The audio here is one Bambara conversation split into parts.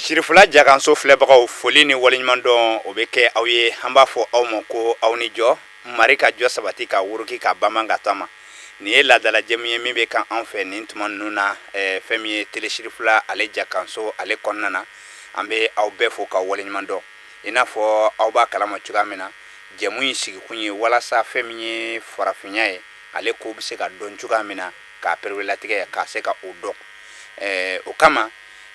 Shirifula jaganso filɛbagaw foli ni waleɲuman dɔn o bɛ kɛ aw ye an b'a fɔ aw ma ko aw ni jɔ mari ka jɔ sabati ka wuruki ka baman ka tama nin ye laadalajɛmu ye min bɛ kan an fɛ nin tuma ninnu na fɛn min ye teleshirifula ale jaganso ale kɔnɔna na an bɛ aw bɛɛ fo ka waleɲuman dɔn i n'a fɔ aw b'a kalama cogoya min na jɛmu in sigikun ye walasa fɛn min ye farafinya ye ale ko bɛ se ka dɔn cogoya min na k'a perelatigɛ k'a se ka o dɔn o kama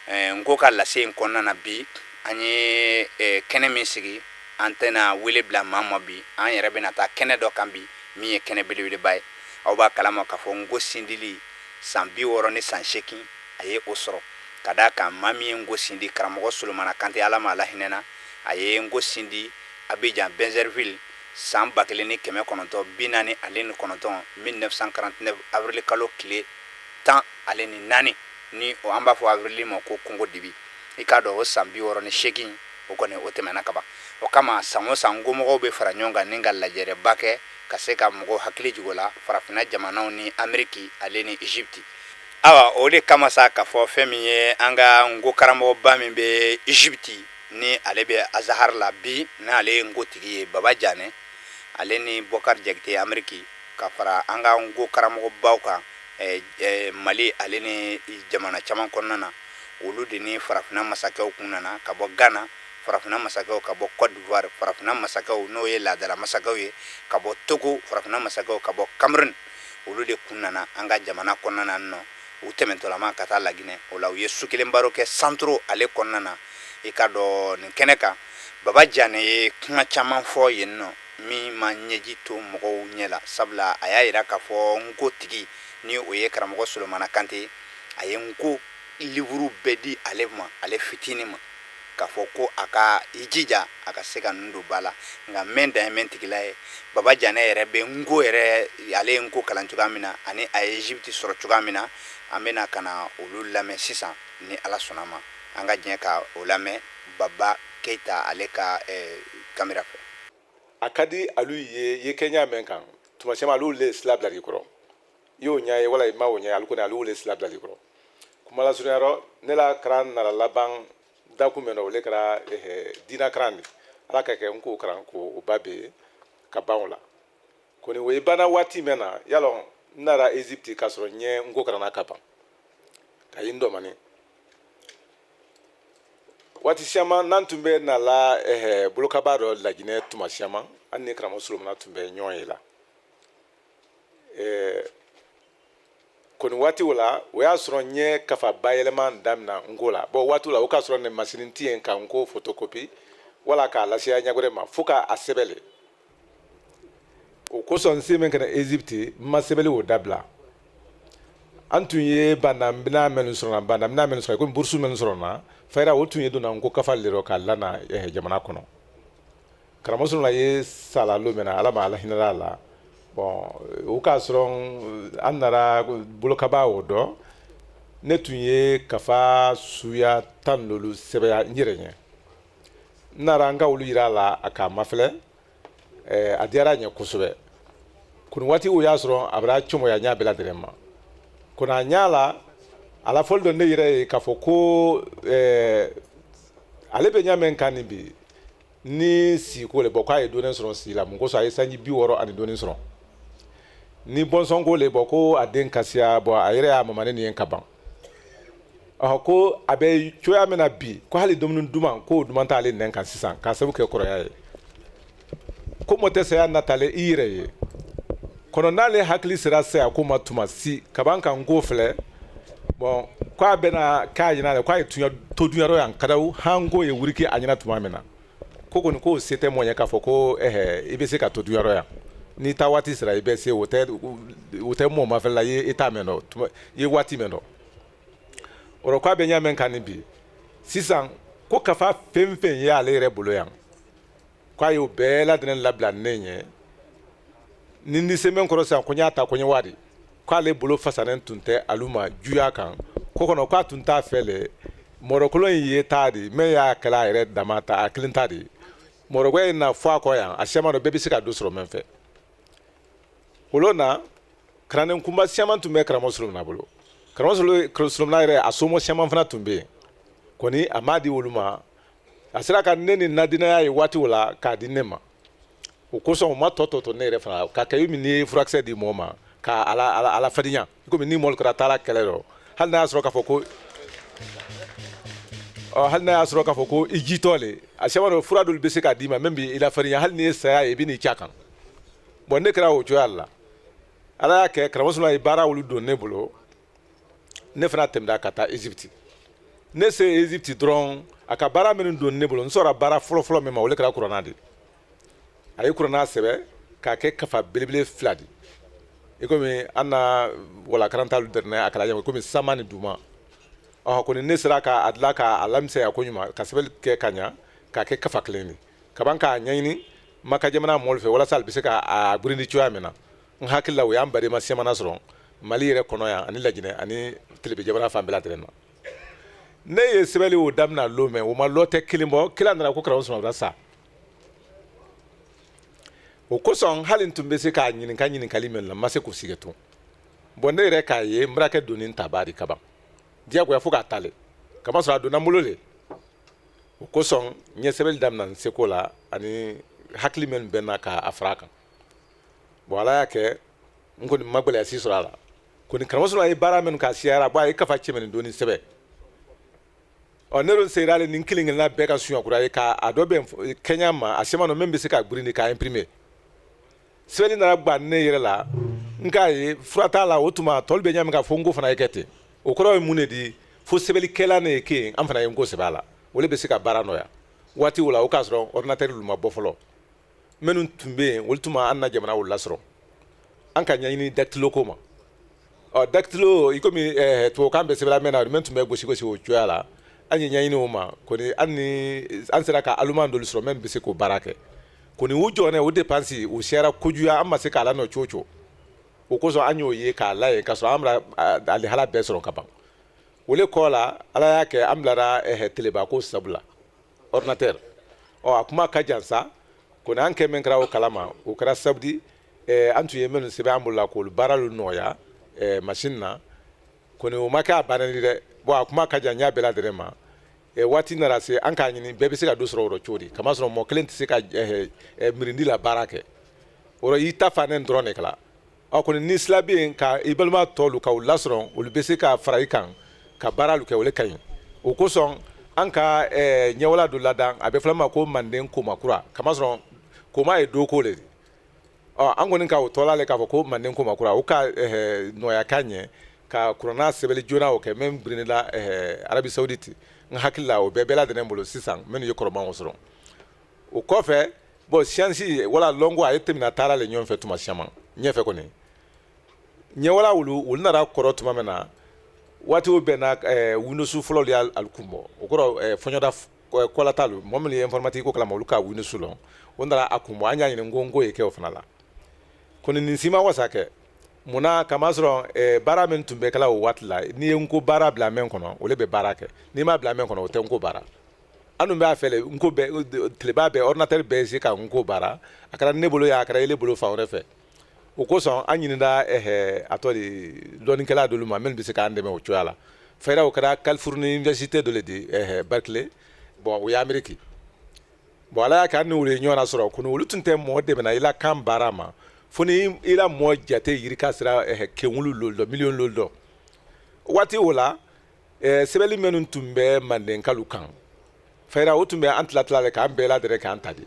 n ko ka lase in kɔnɔna na bi an ye kɛnɛ min sigi an tɛna wele bila maa ma bi an yɛrɛ bɛna taa kɛnɛ dɔ kan bi min ye kɛnɛ belebeleba ye aw b'a kalama k'a fɔ n ko sindili san 60 ni san 8 a ye o sɔrɔ ka d'a kan maa min ye n ko sindi karamɔgɔ Solomana Kante ala ma ala hinɛna a ye n ko sindi Abidjan Benzerville san 1949 1949 avril kalo tile 14 ni o an b'a fɔ avril ma ko Kongo dibi i k'a dɔn o san 68 o kɔni o tɛmɛna ka ban o kama san o san ngomɔgɔw bɛ fara ɲɔgɔn kan ni ka lajɛrɛba kɛ ka se ka mɔgɔw hakili jig'o la farafinna jamanaw ni Ameriki ale ni Egypte awa o de kama sa ka fɔ fɛn min ye an ka ngo karamɔgɔba min bɛ Egypte ni ale bɛ Azahar la bi n'ale ye ngo tigi ye Baba Jane ale ni Bokar Jakite Ameriki ka fara an ka ngo karamɔgɔbaw kan Mali ale ni jamana caman kɔnɔna na olu de ni farafinna masakɛw kun nana ka bɔ Ghana farafinna masakɛw ka bɔ Côte d'Ivoire farafinna masakɛw n'o ye laadala masakɛw ye ka bɔ Togo farafinna masakɛw ka bɔ Cameroun olu de kun nana an ka jamana kɔnɔna na u tɛmɛntɔlama ka taa Laginɛ o la u ye su kelen baro kɛ Centro ale kɔnɔna na i ka dɔn nin kɛnɛ kan Baba Jane ye kuma caman fɔ yen nɔ min ma ɲɛji to mɔgɔw ɲɛ la sabula a y'a yira k'a fɔ n ko tigi ni o ye karamɔgɔ Solomana Kante a ye n ko livuru bɛɛ di ale ma ale fitinin ma k'a fɔ ko a ka i jija a ka se ka ninnu don ba la nka mɛn dan ye mɛn tigila ye Baba Jane yɛrɛ bɛ n ko yɛrɛ ale ye n ko kalan cogoya min na ani a ye Egypte sɔrɔ cogoya min na an bɛna ka na olu lamɛn sisan ni ala sɔnna ma an ka diɲɛ ka o lamɛn Baba Keita ale ka kamera fɛ a ka di alu ye kɛɲɛ mɛn kan tuma caman alu le sila bila i kɔrɔ i y'o ɲɛ ye wala i ma o ɲɛ alu kɔni alu le sila bila i kɔrɔ kuma la surunyarɔ ne la karan nara laban dakun mɛn na o le kɛra diina karan de ala ka kɛ n k'o karan ko o ba bɛ ka ban o la kɔni o ye banna waati mɛn na yalɔ n nara Egypte k'a sɔrɔ ɲɛ n ko karanna ka ban ka yi n dɔmani waati siaman n'an tun bɛ nala bolokaba dɔ Laginɛ tuma siaman an ni karamɔgɔ Solomana tun bɛ ɲɔgɔn ye la kɔni waati o la o y'a sɔrɔ n ye kafa bayɛlɛma daminɛ n ko la bon waati o la o k'a sɔrɔ nin masini tɛ yen ka n ko photocopie wala k'a lase ɲɛgɔrɛ ma fo k'a sɛbɛnle o kosɔn n se min kɛra Egypte n ma sɛbɛnli o dabila an tun ye bandamina minnu sɔrɔ bandamina minnu sɔrɔ komi burusu minnu sɔrɔ na fayira o tun ye donna n ko kafa le rɔ k'a lana jamana kɔnɔ karamɔgɔ Solomana ye sala lo min na ala ma ala hinɛra a la bon o k'a sɔrɔ an nara bolokaba o dɔn ne tun ye kafa suya 17 sɛbɛya n yɛrɛ ɲɛ n nara an ka olu yira a la a k'a mafilɛ a diyara ɲɛ kosɛbɛ kuni waati o y'a sɔrɔ a bɛra cɔmɔya ɲɛ bɛɛ lajɛlen ma kɔni a ɲɛ la ala fɔli dɔ ne yɛrɛ ye k'a fɔ ko ale bɛ ɲɛ mɛn kan nin bi ni siko le bɔ k'a ye dɔɔnin sɔrɔ si la mun kosɔn a ye sanji 60 ani dɔɔnin sɔrɔ ni bɔnsɔn ko le bɔ ko a den kasiya bɔn a yɛrɛ y'a mamani nin ye ka ban ko a bɛ cogoya min na bi ko hali dumuni duman ko o duman t'ale nɛn kan sisan k'a sabu kɛ kɔrɔya ye ko mɔ tɛ saya natale i yɛrɛ ye kɔnɔ n'ale hakili sera saya ko ma tuma si kaban kan ko filɛ bon k'a bɛna k'a ɲɛna le k'a ye to dunyɔrɔ yan ka d'aw hanko ye wuriki a ɲɛna tuma min na ko kɔni k'o se tɛ mɔn ye k'a fɔ ko i bɛ se ka to dunyɔrɔ yan ni ta waati sera i bɛ se o tɛ mɔɔ ma fɛ la i t'a mɛn dɔn i ye waati mɛn dɔn o k'a bɛ ɲɛ mɛn kan nin bi sisan ko kafa fɛn fɛn ye ale yɛrɛ bolo yan k'a y'o bɛɛ lajɛlen labila ne ɲɛ ni ni sɛmɛn kɔrɔ sisan ko n y'a ta ko n ye wari k'ale bolo fasalen tun tɛ alu ma juya kan ko kɔnɔ k'a tun t'a fɛ le mɔrɔkolon in ye taa de mɛ y'a kɛla a yɛrɛ dama ta a kelen ta de mɔrɔkɔ in na fɔ a kɔ yan a siaman dɔ bɛɛ bɛ se ka do sɔrɔ mɛn fɛ olo na karanin kunba siaman tun bɛ karamɔgɔ Solomana bolo karamɔgɔ Solomana yɛrɛ a somɔ siaman fana tun bɛ yen kɔni a ma di olu ma a sera ka ne ni nadinaya ye waati o la k'a di ne ma o kosɔn o ma tɔ ne yɛrɛ fana ka kɛ min ni furakisɛ di mɔgɔ ma ka ala fadinya komi ni mɔli kɛra taara kɛlɛ rɔ hali n'a y'a sɔrɔ k'a fɔ ko hali n'a y'a sɔrɔ k'a fɔ ko i jitɔ le a sɛma dɔ fura dɔw bɛ se k'a d'i ma min b'i lafarinya hali n'i ye saya ye i bɛ n'i ca kan bon ne kɛra o cogoya la ala y'a kɛ karamɔgɔ ye baara olu don ne bolo ne fana tɛmɛna ka taa Egypte ne se Egypte dɔrɔn a ka baara minnu don ne bolo n sɔrɔ baara fɔlɔ min ma o le kɛra kuranna de a ye kuranna sɛbɛ k'a kɛ kafa belebele 2 de i komi an na walakaranta dɛrɛnɛ a kala ɲɛ komi sama ni duma kɔni ne sera k'a dilan k'a lamisɛnya ko ɲuman ka sɛbɛnni kɛ ka ɲa k'a kɛ kafa kelen de kaban k'a ɲɛɲini Maka jamana mɔgɔw fɛ walasa hali bɛ se k'a burindi cogoya min na n hakili la o y'an baden ma semana sɔrɔ Mali yɛrɛ kɔnɔ yan ani Laginɛ ani Tilebe jamana fan bɛɛ lajɛlen na ne ye sɛbɛnni o daminɛ lɔ mɛn o ma lɔ tɛ kelen bɔ kelen nana ko karamɔgɔ Sumaworo sa o kosɔn hali n tun bɛ se k'a ɲininkali min na n ma se k'o sigi tun bon ne yɛrɛ k'a ye n bɛrakɛ donni ta b'a de kaban diyagoya fo k'a tale kamasɔrɔ a donna n bolo le o kosɔn n ye sɛbɛnni daminɛ n seko la ani hakili min bɛ n na k'a fara a kan bon ala y'a kɛ n kɔni ma gɛlɛya si sɔrɔ a la kɔni karamɔgɔ Sumaworo ye baara min k'a siyara a ye kafa cɛmɛni donni sɛbɛ ne dun sera ale nin kelen kelenna bɛɛ ka suɲakura ye k'a dɔ bɛn kɛɲɛ ma a sema nɔ min bɛ se ka burindi k'a imprimer sɛbɛnni nana gba ne yɛrɛ la n k'a ye fura t'a la o tuma tɔli bɛ ɲami k'a fɔ n ko fana ye kɛ ten o kɔrɔ ye mun de di fo sɛbɛnnikɛla ne ye ke yen an fana ye n ko sɛbɛn a la o de bɛ se ka baara nɔgɔya waati o la o k'a sɔrɔ ordinateur olu ma bɔ fɔlɔ minnu tun bɛ yen olu tuma an na jamana olu lasɔrɔ an ka ɲɛɲini dactylo ko ma dactylo i komi tubabukan bɛ sɛbɛnla mɛn na min tun bɛ gosi o cogoya la an ye ɲɛɲini o ma kɔni an sera ka aluman dolu sɔrɔ min bɛ se k'o baara kɛ kɔni u jɔnɛ o dépense o sera kojuya an ma se k'a la nɔ cogo cogo o kosɔn an y'o ye k'a lajɛ k'a sɔrɔ an bɛna alihala bɛɛ sɔrɔ ka ban o le kɔ la ala y'a kɛ an bilara teleba ko sabula ordinateur a kuma ka jan sa kɔni an kɛ min kɛra o kalama o kɛra sabudi an tun ye minnu sɛbɛn an bolo la k'olu baara lu nɔgɔya machine na kɔni o ma kɛ a bannen dɛ bon a kuma ka jan n y'a bɛɛ lajɛlen ma waati nana se an k'a ɲini bɛɛ bɛ se ka do sɔrɔ o cogo di kamasɔrɔ mɔgɔ kelen tɛ se ka mirindi la baara kɛ o y'i ta fanen dɔrɔn de kala kɔni ni sila bɛ yen ka i balima tɔlu ka u lasɔrɔ olu bɛ se ka fara i kan ka baara lu kɛ o le ka ɲi o kosɔn an ka ɲɛwala dɔ ladan a bɛ fɔla ma ko manden komakura kamasɔrɔ koma ye doko le an kɔni ka o tɔla le k'a fɔ ko manden komakura o ka nɔgɔya ka ɲɛ ka kuranna sɛbɛnni joona o kɛ min birinila Arabi Saoudite n hakili la o bɛɛ lajɛlen bolo sisan minnu ye kɔrɔmanw sɔrɔ o kɔfɛ bon science wala lɔngo a ye tɛmɛna taara le ɲɔgɔn fɛ tuma caman ɲɛfɛ kɔni ɲɛwala olu nana kɔrɔ tuma min na waatiw bɛnna Windows fɔlɔ de y'ale kun bɔ o kɔrɔ fɔɲɔda kɔlatalu mɔgɔ minnu ye informatique ko kalama olu ka Windows lɔn o nana a kun bɔ an y'a ɲini n ko ye kɛ o fana la kɔni nin si ma wasa kɛ munna kamasɔrɔ baara min tun bɛ kɛla o waati la n'i ye n ko baara bila mɛn kɔnɔ o le bɛ baara kɛ n'i ma bila mɛn kɔnɔ o tɛ n ko baara an dun b'a fɛ le n ko bɛɛ tileba bɛɛ ordinateur bɛɛ se ka n ko baara a kɛra ne bolo ye a kɛra ele bolo fan wɛrɛ fɛ o kosɔn an ɲinina a tɔ de dɔnnikɛla dolu ma minnu bɛ se k'an dɛmɛ o cogoya la fɛɛrɛ o kɛra Californie Université dɔ le di Berkeley bon o ye Amérique bon ala y'a kɛ an ni olu ye ɲɔgɔn na sɔrɔ kɔni olu tun tɛ mɔgɔ dɛmɛna i la kan baara ma fo ni i la mɔgɔ jate yirika sira kɛmulu lolu dɔ miliyɔn lolu dɔ waati o la sɛbɛnni minnu tun bɛ mandenkalu kan fɛɛrɛ o tun bɛ an tila le k'an bɛɛ ladɛrɛ k'an ta de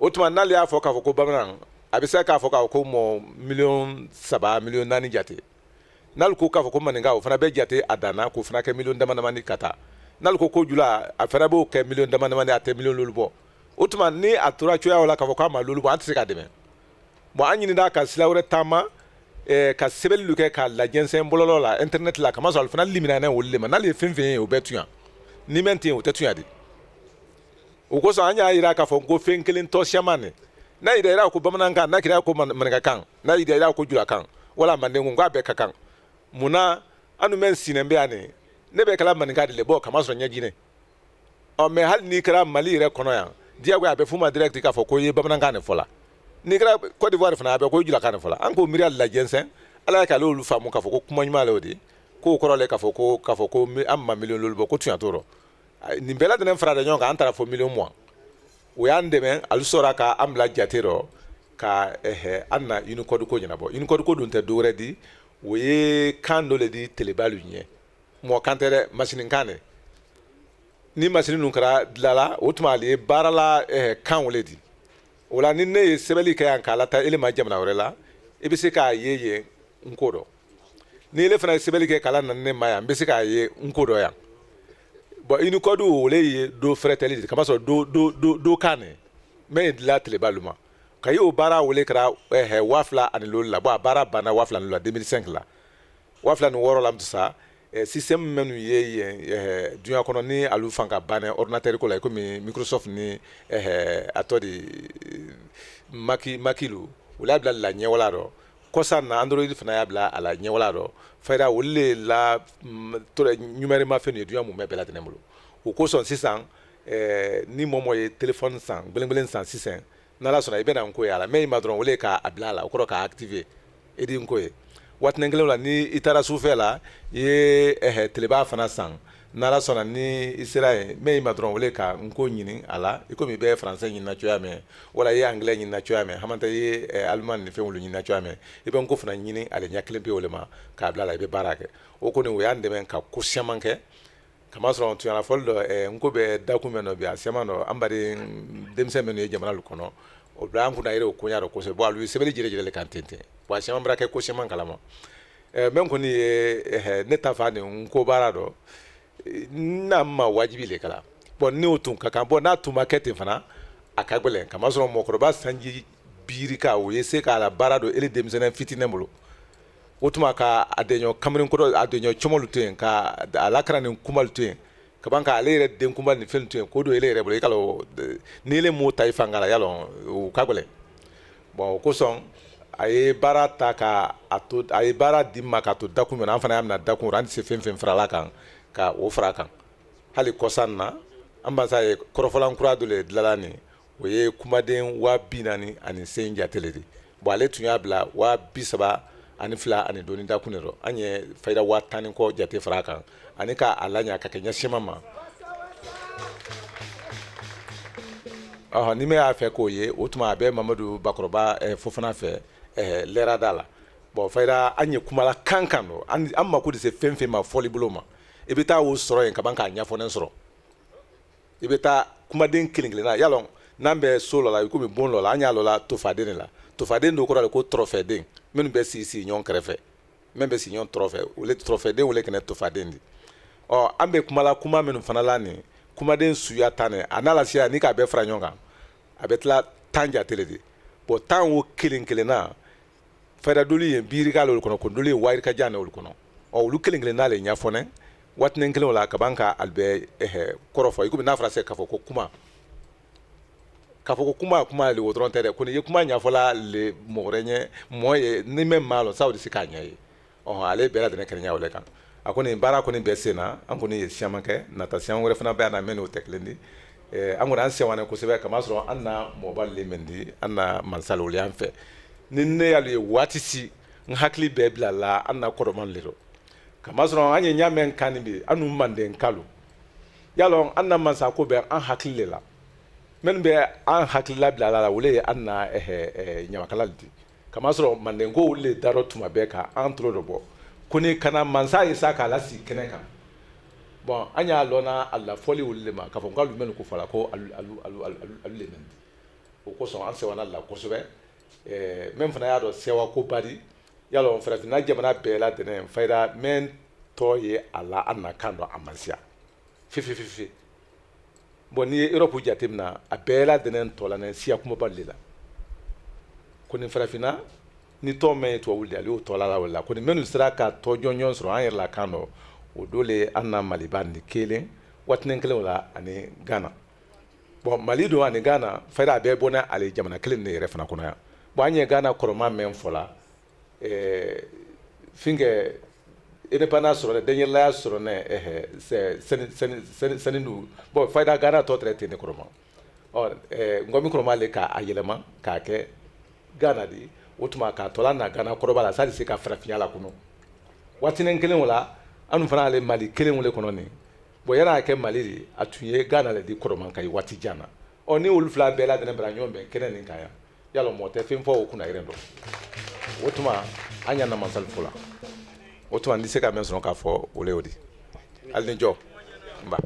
o tuma n'ale y'a fɔ k'a fɔ ko bamanan a bɛ se k'a fɔ k'a fɔ ko mɔgɔ miliyɔn 3 miliyɔn 4 jate n'ale ko k'a fɔ ko maninka o fana bɛ jate a danna k'o fana kɛ miliyɔn damadamani ka taa n'ale ko jula a fana b'o kɛ miliyɔn damadamani a tɛ miliyɔn lolu bɔ o tuma ni a tora cogoya o la k'a fɔ k'a ma lolu bɔ an tɛ se k'a dɛmɛ bon an ɲinina ka sira wɛrɛ taama ka sɛbɛnni lu kɛ k'a lajɛnsɛn bɔlɔlɔ la internet la kamasɔrɔ ale fana liminana olu le ma n'ale ye fɛn fɛn ye o bɛɛ tun yan ni mɛn tɛ yen o tɛ tun yan de o kosɔn an y'a yira k'a fɔ ko fɛn kelen tɔ siaman ne n'a yira ko bamanankan n'a yira ko maninkakan n'a yira ko julakan wala manden ko k'a bɛɛ ka kan munna an dun bɛ sinɛ bɛ yan ne bɛ kɛla maninka de le bɔ kamasɔrɔ ɲɛjinɛ mɛ hali n'i kɛra Mali yɛrɛ kɔnɔ yan diyagoya a bɛ f'u ma direct k'a fɔ ko i ye bamanankan de fɔ la n'i kɛra Côte d'Ivoire fana a bɛ ko julakan de fɔ la an k'o miiriya lajɛnsɛn ala y'a kɛ ale olu faamu k'a fɔ ko kuma ɲuman le o de k'o kɔrɔ le k'a fɔ ko an ma miliyɔn lolu bɔ ko tun y'a t'o rɔ nin bɛɛ lajɛlen farala ɲɔgɔn kan an taara fɔ miliyɔn mugan o y'an dɛmɛ ali sɔrɔ ka an bila jate rɔ ka an na unicode ko ɲɛnabɔ unicode ko dun tɛ dɔwɛrɛ di o ye kan dɔ le di telebalu ɲɛ mɔgɔ kan tɛ dɛ machine kan dɛ ni machine ninnu kɛra dilala o tuma ale ye baara la kan wele di o la ni ne ye sɛbɛnni kɛ yan k'a lata ele ma jamana wɛrɛ la i bɛ se k'a ye yen n ko dɔn ni ele fana ye sɛbɛnni kɛ k'a la na ne ma yan n bɛ se k'a ye n ko dɔn yan bon unicode o le ye do fɛrɛtɛli de kamasɔrɔ do kan ne mɛ ye dila telebalu ma ka ye o baara wele kɛra 2007 la bon a baara banna 2007 la 2005 la 2006 la sa système minnu ye yen duɲa kɔnɔ ni alu fan ka banɛ ordinateur ko la komi Microsoft ni a tɔ de Makilu o y'a bila la ɲɛwala rɔ kɔsa na Android fana y'a bila a la ɲɛwala rɔ fayira olu le la numériquement fɛn ye duɲa mun bɛɛ bɛɛ lajɛlen bolo o kosɔn sisan ni mɔmɔ ye téléphone san gwelen san sisan n'ala sɔnna i bɛna n ko ye a la mais i ma dɔrɔn o le k'a bila a la o kɔrɔ k'a activer e di n ko ye waatinin kelen la ni i taara sufɛ la i ye teleba fana san n'ala sɔnna ni i sera yen mais i ma dɔrɔn o le ka n ko ɲini a la i komi i bɛ français ɲinina cogoya mɛn wala i ye anglais ɲinina cogoya mɛn hamanta i ye allemand ni fɛnw ɲinina cogoya mɛn i bɛ n ko fana ɲini ale ɲɛ kelen pe o le ma k'a bila a la i bɛ baara kɛ o kɔni o y'an dɛmɛ ka ko caman kɛ kamasɔrɔ tuyana fɔli dɔ n ko bɛ dakun mɛn dɔ bi a caman dɔ an baden denmisɛn minnu ye jamana lu kɔnɔ o bila an kunna yɛrɛ o koɲa dɔ kosɛbɛ bon alu sɛbɛnni jɛrɛjɛrɛ le kan tenten bon a caman bɛra kɛ ko caman kalama mɛ kɔni ye ne ta fa ni n ko baara dɔ n'a ma wajibi le kala bon n'o tun ka kan bon n'a tun ma kɛ ten fana a ka gɛlɛn kamasɔrɔ mɔgɔkɔrɔba sanji biirika o ye se k'a la baara dɔ ele denmisɛnnin fitinin bolo o tuma ka a deɲɔ kamalen kɔrɔ a deɲɔ cɔmɔlu to yen ka a lakara nin kumalu to yen ka ban ka ale yɛrɛ den kunba ni fɛn to yen k'o don ele yɛrɛ bolo i k'a ni ele m'o ta i fanga la yalɔ o ka gɛlɛn bon o kosɔn a ye baara ta ka a ye baara di ma k'a to dakun min na an fana y'a minɛ dakun an tɛ se fɛn fɛn farala kan ka o fara a kan hali kɔsan na an b'a ye kɔrɔfɔlan kura dɔ le dilanla nin o ye kumaden 40,000 ani sen jate le de bon ale tun y'a bila 32 ani fila ani dɔɔni dakun de rɔ an ye fayida 10 ni kɔ jate fara a kan ani k'a laɲa ka kɛ ɲɛsiman ma ni min y'a fɛ k'o ye o tuma a bɛ Mamadu Bakɔrɔba Fofana fɛ lɛrada la bon fayida an ye kumala kan kan dɔ an mako de se fɛn fɛn ma fɔli bolo ma i bɛ taa o sɔrɔ yen ka ban k'a ɲɛfɔnen sɔrɔ i bɛ taa kumaden kelen kelenna yalɔ n'an bɛ so dɔ la i komi bon dɔ la an y'a lɔ la tofaden de la tofaden dɔ kɔrɔ de ko tɔrɔfɛden minnu bɛ sigi ɲɔgɔn kɛrɛfɛ min bɛ sigi ɲɔgɔn tɔrɔfɛ olu tɔrɔfɛden wele kɛnɛ tofaden de an bɛ kumala kuma minnu fana la nin kumaden suya tan ne a n'a la siya ni k'a bɛɛ fara ɲɔgɔn kan a bɛ tila 10 jate le de bon 10 o kelen kelenna fayida dolu ye biirika olu kɔnɔ ko dolu ye wayirika jan olu kɔnɔ olu kelen kelenna le ɲɛfɔnɛ waatinin kelen o la ka ban ka ali bɛ kɔrɔfɔ i komi n'a fɔra se k'a fɔ ko kuma le o dɔrɔn tɛ dɛ ko ni ye kuma ɲɛfɔla le mɔgɔ wɛrɛ ɲɛ mɔɔ ye ni mɛ maa lɔn sa o de se k'a ɲɛ ye ale bɛɛ lajɛlen kɛnɛya o le kan a kɔni baara kɔni bɛɛ sen na an kɔni ye siyaman kɛ nata siyaman wɛrɛ fana bɛ yan na mɛ n'o tɛ kelen di an kɔni an siyaman kosɛbɛ kamasɔrɔ an na mɔgɔba le mɛn di an na mansala olu y'an fɛ ni ne y'ale ye waati si n hakili bɛɛ bila la an na kɔrɔman le rɔ kamasɔrɔ an ye ɲa mɛn kan nin bi an n'u manden kalo yalɔ an na mansa ko bɛ an hakili le la minnu bɛ an hakilila bila la olu ye an na ɲamakala di kamasɔrɔ manden ko olu le darɔ tuma bɛɛ ka an tolo dɔ bɔ ko ni kana mansa ye sa k'a lasigi kɛnɛ kan bon an y'a lɔnna a lafɔli olu le ma k'a fɔ k'alu minnu ko fɔla ko alu le mɛn o kosɔn an sɛwana la kosɛbɛ min fana y'a dɔn sewa ko bari yalɔ farafinna jamana bɛɛ la dɛnɛ fayida min tɔ ye a la an na kan dɔn a man siya fifi bon n'i ye Europe jate minna a bɛɛ la dɛnɛ tɔ la ne siya kumaba le la ko ni farafinna ni tɔ mɛn ye tubabu de ale y'o tɔ la o la ko ni minnu sera ka tɔ jɔnjɔn sɔrɔ an yɛrɛ la kan dɔn o don le an na Maliba ni kelen waatinin kelen o la ani Ghana bon Mali don ani Ghana fayida a bɛɛ bɔ n'ale jamana kelen de yɛrɛ fana kɔnɔ yan bon an ye Ghana kɔrɔma mɛn fɔla fingɛ indépendance sɔrɔ dɛ denyɛrɛlaya sɔrɔ nɛ sɛni du bon fayida Ghana tɔ tɛrɛ ten ne kɔrɔma ngɔmi kɔrɔma le k'a yɛlɛma k'a kɛ Ghana de o tuma k'a tɔla na Ghana kɔrɔba la sadi se ka farafinya la kɔnɔ waatinin kelen o la an fana ale Mali kelen wele kɔnɔ nin bon yana kɛ Mali de a tun ye Ghana le di kɔrɔman ka ye waati jan na ni olu fila bɛɛ ladɛnɛ bara ɲɔgɔn bɛn kɛnɛ nin kan yan yala mɔgɔ tɛ fɛn fɔ o kunna yɛrɛ dɔn o tuma an ɲana masali fo la o tuma n tɛ se ka mɛn sɔrɔ k'a fɔ o le y'o di hali ni jɔ nba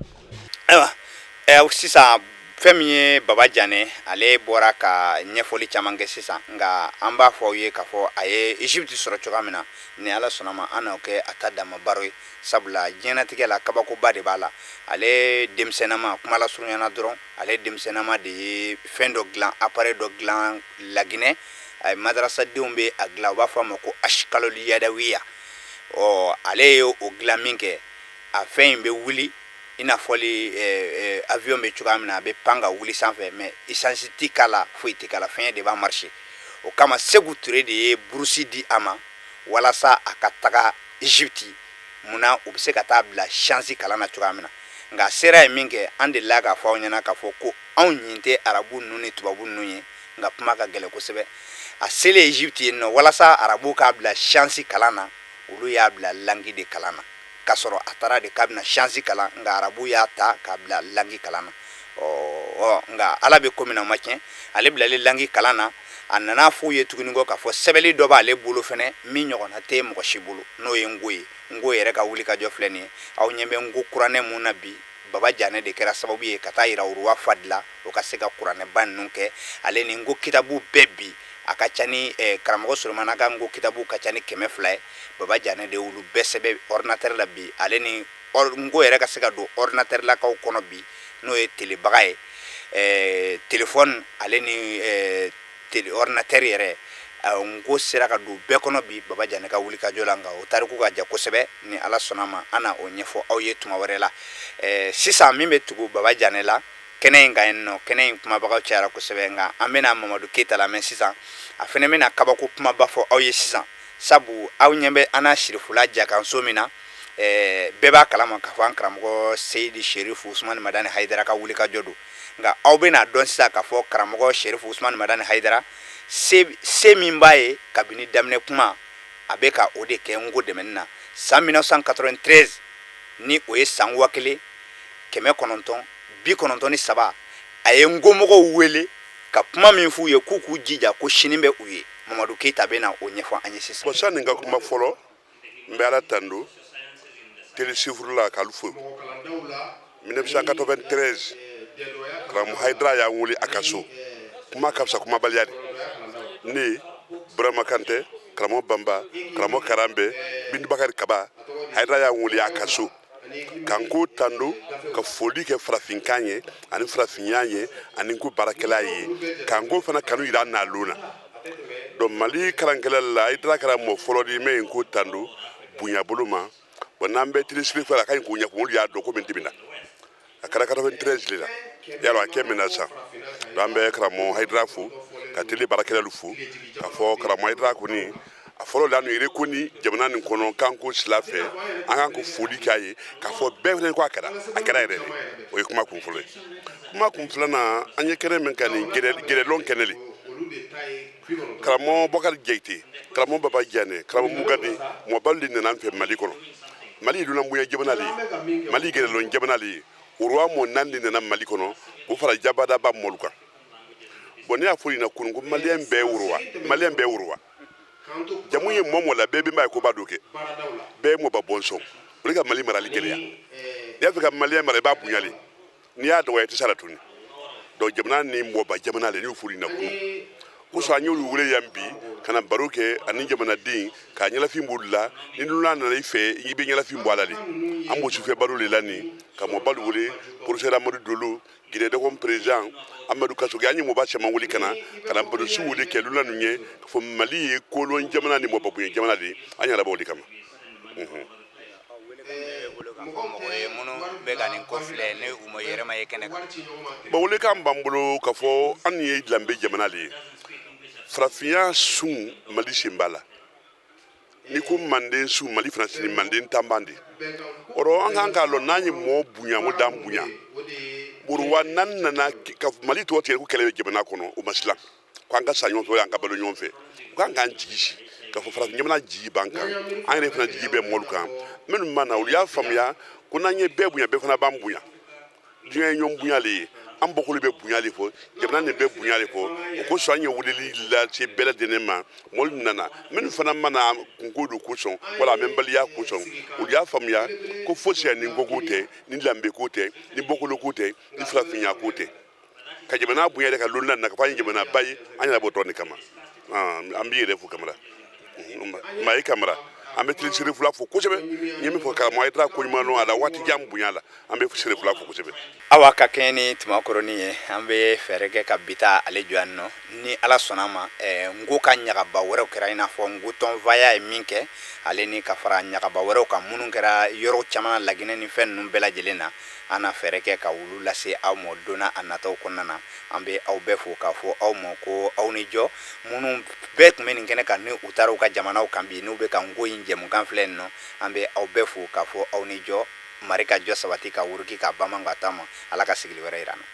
ayiwa sisan fɛn min ye Baba Jane ale bɔra ka ɲɛfɔli caman kɛ sisan nka an b'a fɔ aw ye k'a fɔ a ye Egypte sɔrɔ cogoya min na ni Ala sɔnna ma an n'o kɛ a ta dama baro ye sabula diɲɛnatigɛ la kabakoba de b'a la ale denmisɛnnama kuma lasurunyana dɔrɔn ale denmisɛnnama de ye fɛn dɔ dilan appareil dɔ dilan Laginɛ madarasadenw bɛ a dilan u b'a fɔ a ma ko Ashkalol Yadawiya ale ye o dilan min kɛ a fɛn in bɛ wuli i n'a fɔli avion bɛ cogoya min na a bɛ pan ka wuli sanfɛ mais essence ti k'a la foyi ti k'a la fɛn de b'a marcher o kama Segu Ture de ye burusi di a ma walasa a ka taga Egypte munna u bɛ se ka taa bila chance kalan na cogoya min na nka sera ye min kɛ an delila k'a fɔ aw ɲɛna k'a fɔ ko anw ɲin tɛ arabu ninnu ni tubabu ninnu ye nka kuma ka gɛlɛn kosɛbɛ a selen Egypte yen nɔ walasa arabu k'a bila chance kalan na olu y'a bila langi de kalan na k'a sɔrɔ a taara de k'a bɛna chance kalan nka arabu y'a ta k'a bila langi kalan na nka ala bɛ ko min na o ma tiɲɛ ale bilalen langi kalan na a nana f'u ye tuguni ko k'a fɔ sɛbɛnni dɔ b'ale bolo fɛnɛ min ɲɔgɔnna tɛ mɔgɔ si bolo n'o ye Ngo ye Ngo yɛrɛ ka wuli ka jɔ filɛ nin ye aw ɲɛ bɛ Ngo kuranɛ mun na bi Baba Jane de kɛra sababu ye ka taa yira Uruwa Fadila o ka se ka kuranɛba ninnu kɛ ale ni Ngo kitabu bɛɛ bi a ka ca ni karamɔgɔ Solomana ka Ngo kitabu ka ca ni 200 ye Baba Jane de olu bɛɛ sɛbɛn ordinateur la bi ale ni Ngo yɛrɛ ka se ka don ordinateur la kaw kɔnɔ bi n'o ye telebaga ye téléphone ale ni ordinateur yɛrɛ Ngo sera ka don bɛɛ kɔnɔ bi Baba Jane ka wuli ka jɔ la nka o tariku ka jan kosɛbɛ ni Ala sɔnna ma an na o ɲɛfɔ aw ye tuma wɛrɛ la sisan min bɛ tugu Baba Jane la kɛnɛ in kan yen nɔ kɛnɛ in kumabagaw cayara kosɛbɛ nka an bɛna Mamadu Keyita lamɛn sisan a fɛnɛ bɛna kabako kumaba fɔ aw ye sisan sabu aw ɲɛ bɛ an n'a sirifula jakanso min na bɛɛ b'a kalama k'a fɔ an karamɔgɔ Seyidi Sherifu Usumani Madani Hayidara ka wuli ka jɔ don nka aw bɛna dɔn sisan k'a fɔ karamɔgɔ Sherifu Usumani Madani Hayidara se min b'a ye kabini daminɛ kuma a bɛ ka o de kɛ Ngo dɛmɛni na san 1993 ni o ye san 1993 a ye Ngo mɔgɔw wele ka kuma min f'u ye k'u k'u jija ko sini bɛ u ye Mamadu Keyita bɛ na o ɲɛfɔ an ye sisan. Bon sani n ka kuma fɔlɔ n bɛ Ala tando téléchiffre la k'alu fo 1993 karamɔgɔ Hayidara y'an wele a ka so kuma ka fisa kumabaliya de ne Burama Kante karamɔgɔ Bamba karamɔgɔ Karambe Bintu Bakari Kaba Hayidara y'an wele a ka so k'an ko tando ka foli kɛ farafinkan ye ani farafinya ye ani ko baarakɛla ye k'an ko fana kanu yira naalon na donc Mali kalankɛla la Hayidara kɛra mɔgɔ fɔlɔ de min ko tando bonya bolo ma bon n'an bɛ téléchiffre fɔ a ka ɲi k'o ɲɛfɔ olu y'a dɔn ko min tɛmɛna a kɛra 93 de la yarɔ a kɛ min na sisan donc an bɛ karamɔgɔ Hayidara fo ka télé baarakɛlalu fo k'a fɔ karamɔgɔ Hayidara kɔni a fɔlɔ la nu ko ni jamana nin kɔnɔ k'an ko sila fɛ an k'an ko foli k'a ye k'a fɔ bɛɛ fɛnɛ ko a kɛra yɛrɛ de o ye kuma kun fɔlɔ ye kuma kun filanan an ye kɛnɛ min ka nin gɛrɛlɔn kɛnɛ le karamɔgɔ Bokari Jayite karamɔgɔ Baba Jane karamɔgɔ Mugade mɔbalu de nana an fɛ Mali kɔnɔ Mali ye dunanbonya jamana le ye Mali gɛrɛlɔn jamana le ye Uruwa mɔ 4 de nana Mali kɔnɔ k'o fara Jabadaba mɔlu kan bon ne y'a fɔ nin na kunun ko maliyɛn bɛɛ ye Uruwa jamu ye mɔmɔ la bɛɛ bɛnb'a ye ko b'a do kɛ bɛɛ ye mɔba bɔnsɔn o de ka Mali marali gɛlɛya n'i y'a fɛ ka maliyɛn mara i b'a bonyale n'i y'a dɔgɔya i tɛ se a la tuguni donc jamana ni mɔba jamana le n'u fɔ nin na kunun kosɔn an y'olu wele yan bi ka na baro kɛ ani jamanaden k'a ɲɛlafin b'olu la ni nuna nana i fɛ i bɛ ɲɛlafin bɔ a la de an b'o sufɛ baro le la nin ka mɔbalu wele professeur Amadu Dolo Guinée-Dɔgɔn président Amadou Kasoge an ye mɔba caman wele ka na barosu wele kɛ olu la ninnu ye k'a fɔ Mali ye kolon jamana ni mɔbabonya jamana de ye an yɛrɛ b'o de kama. Bon wele kan b'an bolo k'a fɔ an ye danbe jamana de ye farafinya sun Mali sen b'a la n'i ko Manden sun Mali fana sini Manden tan b'an de ɔrɔ an kan k'a lɔn n'an ye mɔɔ bonya o d'an bonya Uruwa n'an nana ka Mali tɔgɔ tigɛ ko kɛlɛ bɛ jamana kɔnɔ o ma silan ko an ka sa ɲɔgɔn fɛ an ka balo ɲɔgɔn fɛ ko an k'an jigi si k'a fɔ farafin jamana jigi b'an kan an yɛrɛ fana jigi bɛ mɔlu kan minnu ma na olu y'a faamuya ko n'an ye bɛɛ bonya bɛɛ fana b'an bonya diɲɛ ye ɲɔgɔn bonya le ye an bɔkolo bɛ bonya le fɔ jamana nin bɛ bonya le fɔ o kosɔn an ye weleli lase bɛɛ lajɛlen ma mɔlu nana minnu fana mana kunko do kosɔn wala mɛnbaliya kosɔn olu y'a faamuya ko fosi ye ni koko tɛ ni danbe ko tɛ ni bɔkolo ko tɛ ni farafinya ko tɛ ka jamana bonya yɛrɛ ka lonna na ka fɔ an ye jamana ba ye an yɛrɛ b'o dɔrɔn de kama an b'i yɛrɛ fo kamara maa ye kamara an bɛ siri fila fo kosɛbɛ n ye min fɔ karamɔgɔ Hayidara ko ɲuman dɔn a la waati jan bonya la an bɛ siri fila fo kosɛbɛ awa ka kɛɲɛ ni tumakɔrɔni ye an bɛ fɛɛrɛ kɛ ka bita ale jɔ yan nɔ ni ala sɔnna ma ngo ka ɲagaba wɛrɛw kɛra i n'a fɔ ngo tɔnfaya ye min kɛ ale ni ka fara ɲagaba wɛrɛw kan minnu kɛra yɔrɔ caman laginɛ ni fɛn ninnu bɛɛ lajɛlen na an na fɛɛrɛ kɛ ka olu lase aw ma donna a nataw kɔnɔna na an bɛ aw bɛɛ fo k'a fɔ aw ma ko aw ni jɔ minnu bɛɛ tun bɛ nin kɛnɛ kan ni u taara u ka jamanaw kan bi n'u bɛ ka ngo in jɛmukan filɛ nin nɔ an bɛ aw bɛɛ fo k'a fɔ aw ni jɔ mari ka jɔ sabati ka wuruki ka bama ka taama ala ka sigili wɛrɛ yira an na